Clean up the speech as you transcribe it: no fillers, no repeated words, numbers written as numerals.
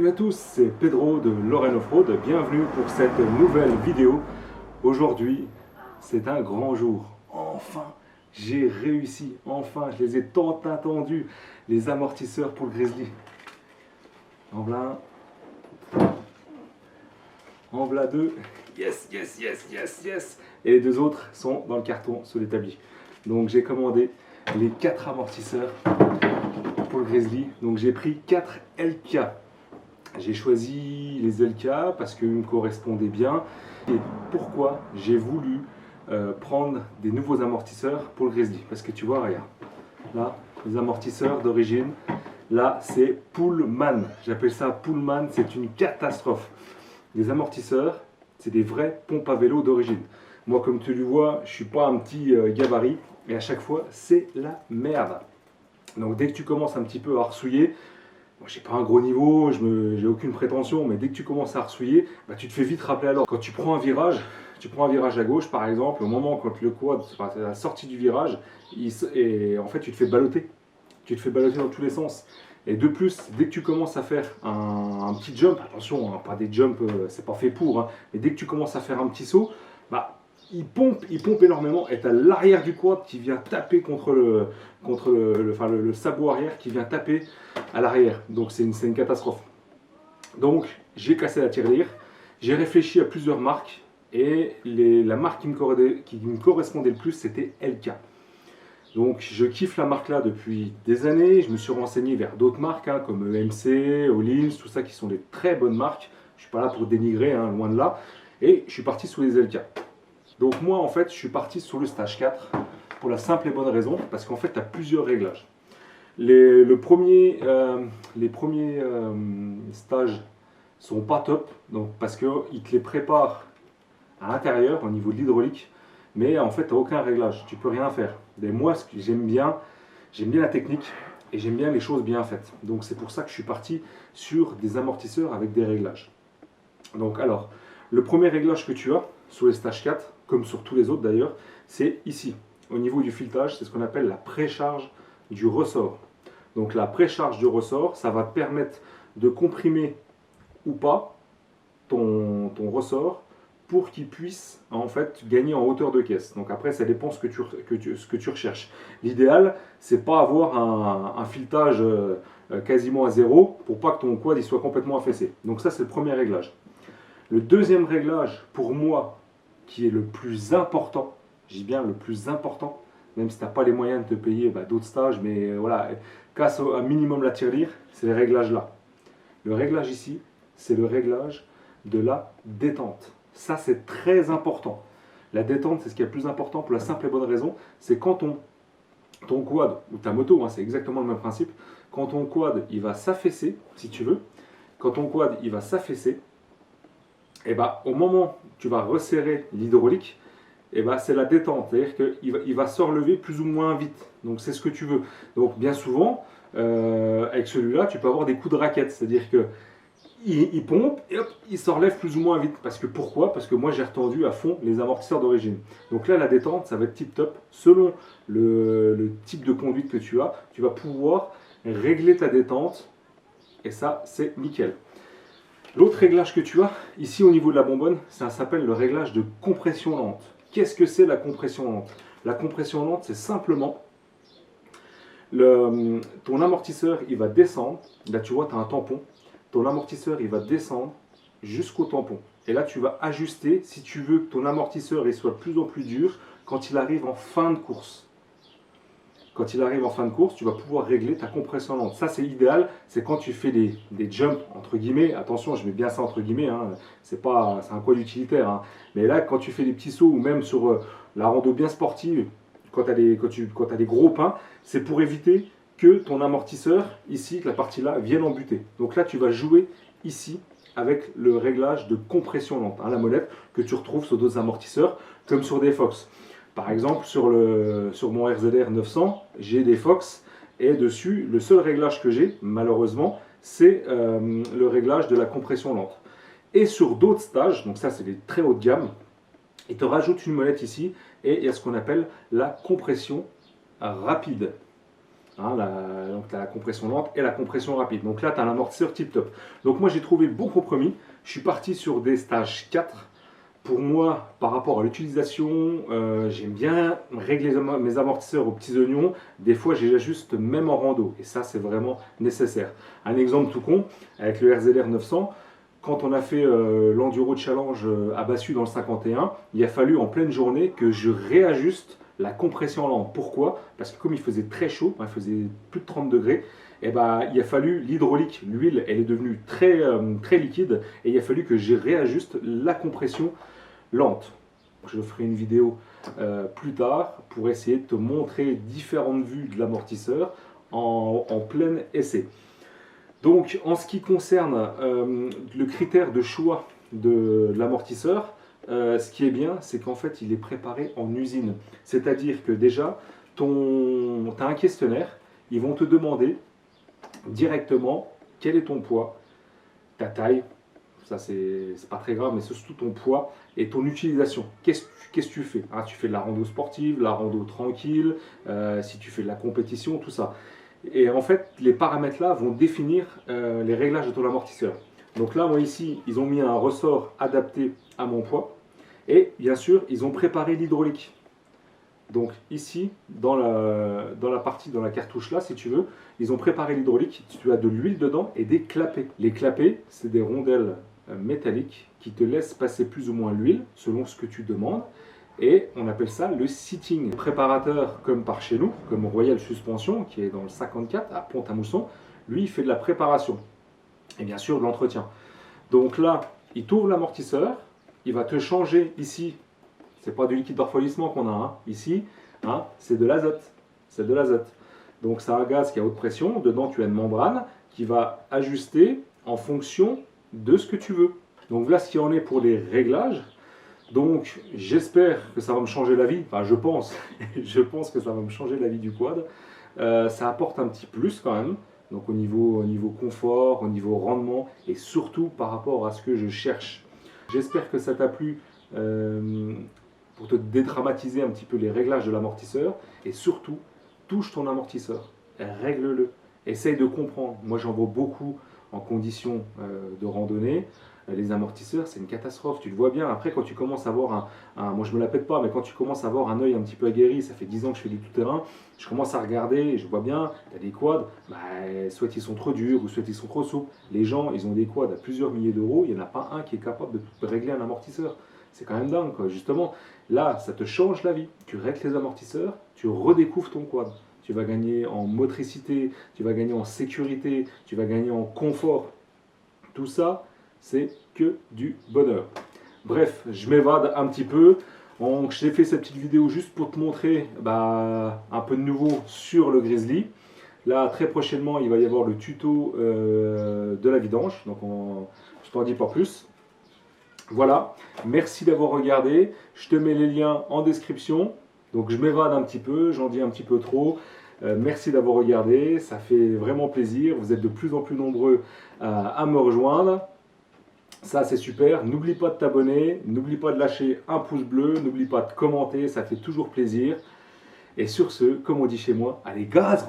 Salut à tous, c'est Pedro de Lorraine Offroad, bienvenue pour cette nouvelle vidéo. Aujourd'hui, c'est un grand jour. Enfin, j'ai réussi, enfin, je les ai tant attendus, les amortisseurs pour le Grizzly. En voilà un, en voilà deux, yes, yes, yes, yes, yes. Et les deux autres sont dans le carton sous l'établi. Donc j'ai commandé les 4 amortisseurs pour le Grizzly. Donc j'ai pris 4 LK. J'ai choisi les LK parce qu'ils me correspondaient bien. Et pourquoi j'ai voulu prendre des nouveaux amortisseurs pour le Grizzly? Parce que tu vois, regarde, là, les amortisseurs d'origine, là, c'est Pullman. J'appelle ça Pullman, c'est une catastrophe. Les amortisseurs, c'est des vraies pompes à vélo d'origine. Moi, comme tu le vois, je ne suis pas un petit gabarit. Et à chaque fois, c'est la merde. Donc dès que tu commences un petit peu à arsouiller, moi, j'ai pas un gros niveau, j'ai aucune prétention, mais dès que tu commences à arsouiller, bah, tu te fais vite rappeler à l'ordre. Quand tu prends un virage à gauche par exemple, au moment quand le quad, enfin, à la sortie du virage, et en fait tu te fais balloter. Tu te fais balloter dans tous les sens. Et de plus, dès que tu commences à faire un petit jump, attention, hein, pas des jumps, c'est pas fait pour, hein, mais dès que tu commences à faire un petit saut, bah, il pompe énormément et tu as l'arrière du quad qui vient taper contre le sabot arrière qui vient taper à l'arrière. Donc c'est une catastrophe. Donc j'ai cassé la tirelire, j'ai réfléchi à plusieurs marques et la marque qui me correspondait le plus c'était LK. Donc je kiffe la marque là depuis des années, je me suis renseigné vers d'autres marques hein, comme EMC, Olins, tout ça qui sont des très bonnes marques. Je ne suis pas là pour dénigrer, hein, loin de là. Et je suis parti sous les LK. Donc moi en fait je suis parti sur le stage 4 pour la simple et bonne raison parce qu'en fait tu as plusieurs réglages. Les premiers stages sont pas top donc, parce qu'ils te les préparent à l'intérieur au niveau de l'hydraulique mais en fait tu n'as aucun réglage, tu peux rien faire. Et moi ce que j'aime bien la technique et j'aime bien les choses bien faites. Donc c'est pour ça que je suis parti sur des amortisseurs avec des réglages. Donc alors, le premier réglage que tu as sur les stages 4, comme sur tous les autres d'ailleurs, c'est ici, au niveau du filetage, c'est ce qu'on appelle la précharge du ressort. Donc la précharge du ressort, ça va te permettre de comprimer ou pas ton ressort pour qu'il puisse en fait gagner en hauteur de caisse. Donc après, ça dépend ce que tu recherches. L'idéal, c'est pas avoir un filetage quasiment à zéro pour pas que ton quad il soit complètement affaissé. Donc ça, c'est le premier réglage. Le deuxième réglage, pour moi, qui est le plus important, je dis bien le plus important, même si tu n'as pas les moyens de te payer d'autres stages, mais voilà, casse un minimum la tirelire, c'est les réglages là. Le réglage ici, c'est le réglage de la détente. Ça, c'est très important. La détente, c'est ce qui est le plus important pour la simple et bonne raison, c'est quand ton quad, ou ta moto, hein, c'est exactement le même principe, quand ton quad, il va s'affaisser, si tu veux, quand ton quad, il va s'affaisser, et au moment où tu vas resserrer l'hydraulique, c'est la détente, c'est-à-dire qu'il va se relever plus ou moins vite. Donc c'est ce que tu veux. Donc bien souvent, avec celui-là, tu peux avoir des coups de raquette, c'est-à-dire que il pompe et hop, il se relève plus ou moins vite. Parce que pourquoi? Parce que moi j'ai retendu à fond les amortisseurs d'origine. Donc là la détente, ça va être tip top. Selon le type de conduite que tu as, tu vas pouvoir régler ta détente et ça c'est nickel. L'autre réglage que tu as ici au niveau de la bonbonne, ça s'appelle le réglage de compression lente. Qu'est-ce que c'est la compression lente? La compression lente, c'est simplement ton amortisseur, il va descendre. Là, tu vois, tu as un tampon. Ton amortisseur, il va descendre jusqu'au tampon. Et là, tu vas ajuster si tu veux que ton amortisseur il soit de plus en plus dur quand il arrive en fin de course. Quand il arrive en fin de course, tu vas pouvoir régler ta compression lente. Ça, c'est idéal. C'est quand tu fais des jumps, entre guillemets. Attention, je mets bien ça entre guillemets. Hein. C'est un quad utilitaire. Hein. Mais là, quand tu fais des petits sauts ou même sur la rando bien sportive, quand tu as des gros pins, c'est pour éviter que ton amortisseur, ici, que la partie là, vienne en butée. Donc là, tu vas jouer ici avec le réglage de compression lente. Hein, la molette que tu retrouves sur d'autres amortisseurs, comme sur des Fox. Par exemple, sur mon RZR 900, j'ai des Fox et dessus, le seul réglage que j'ai, malheureusement, c'est le réglage de la compression lente. Et sur d'autres stages, donc ça c'est des très haut de gamme, ils te rajoutent une molette ici et il y a ce qu'on appelle la compression rapide. Hein, donc tu as la compression lente et la compression rapide. Donc là, tu as l'amortisseur tip top. Donc moi, j'ai trouvé bon compromis. Je suis parti sur des stages 4. Pour moi, par rapport à l'utilisation, j'aime bien régler mes amortisseurs aux petits oignons. Des fois, j'ajuste même en rando. Et ça, c'est vraiment nécessaire. Un exemple tout con, avec le RZR 900, quand on a fait l'Enduro Challenge à Bassu dans le 51, il a fallu en pleine journée que je réajuste la compression lente. Pourquoi? Parce que comme il faisait très chaud, il faisait plus de 30 degrés, et ben, il a fallu l'hydraulique, l'huile, elle est devenue très liquide, et il a fallu que je réajuste la compression lente. Je ferai une vidéo plus tard pour essayer de te montrer différentes vues de l'amortisseur en plein essai. Donc en ce qui concerne le critère de choix de l'amortisseur, ce qui est bien, c'est qu'en fait il est préparé en usine. C'est-à-dire que déjà, tu as un questionnaire, ils vont te demander directement quel est ton poids, ta taille, ça c'est pas très grave, mais c'est surtout ton poids et ton utilisation. Qu'est-ce que tu fais? Hein, tu fais de la rando sportive, la rando tranquille, si tu fais de la compétition, tout ça. Et en fait, les paramètres là vont définir les réglages de ton amortisseur. Donc là, moi ici, ils ont mis un ressort adapté à mon poids. Et bien sûr, ils ont préparé l'hydraulique. Donc ici, dans la partie, dans la cartouche là, si tu veux, ils ont préparé l'hydraulique. Tu as de l'huile dedans et des clapets. Les clapets, c'est des rondelles métalliques qui te laissent passer plus ou moins l'huile selon ce que tu demandes. Et on appelle ça le seating. Le préparateur, comme par chez nous, comme Royal Suspension, qui est dans le 54 à Pont-à-Mousson, lui, il fait de la préparation et bien sûr de l'entretien. Donc là, il t'ouvre l'amortisseur, il va te changer ici. C'est pas du liquide de refroidissement qu'on a, hein. Ici, hein, c'est de l'azote. C'est de l'azote. Donc c'est un gaz qui est à haute pression. Dedans, tu as une membrane qui va ajuster en fonction de ce que tu veux. Donc voilà ce qu'il en est pour les réglages. Donc j'espère que ça va me changer la vie. Enfin, je pense. Je pense que ça va me changer la vie du quad. Ça apporte un petit plus quand même. Donc au niveau confort, au niveau rendement et surtout par rapport à ce que je cherche. J'espère que ça t'a plu. Pour te dédramatiser un petit peu les réglages de l'amortisseur et surtout, touche ton amortisseur, règle-le, essaye de comprendre. Moi j'en vois beaucoup en conditions de randonnée, les amortisseurs c'est une catastrophe, tu le vois bien. Après quand tu commences à avoir moi je me la pète pas, mais quand tu commences à avoir un œil un petit peu aguerri, ça fait 10 ans que je fais du tout-terrain, je commence à regarder et je vois bien, tu as des quads, soit ils sont trop durs ou soit ils sont trop souples. Les gens ils ont des quads à plusieurs milliers d'euros, il n'y en a pas un qui est capable de régler un amortisseur. C'est quand même dingue, quoi. Justement, là, ça te change la vie. Tu règles les amortisseurs, tu redécouvres ton quad. Tu vas gagner en motricité, tu vas gagner en sécurité, tu vas gagner en confort. Tout ça, c'est que du bonheur. Bref, je m'évade un petit peu. J'ai fait cette petite vidéo juste pour te montrer un peu de nouveau sur le Grizzly. Là, très prochainement, il va y avoir le tuto de la vidange. Donc, je t'en dis pas plus. Voilà, merci d'avoir regardé, je te mets les liens en description, donc je m'évade un petit peu, j'en dis un petit peu trop, merci d'avoir regardé, ça fait vraiment plaisir, vous êtes de plus en plus nombreux à me rejoindre, ça c'est super, n'oublie pas de t'abonner, n'oublie pas de lâcher un pouce bleu, n'oublie pas de commenter, ça fait toujours plaisir, et sur ce, comme on dit chez moi, allez gaz!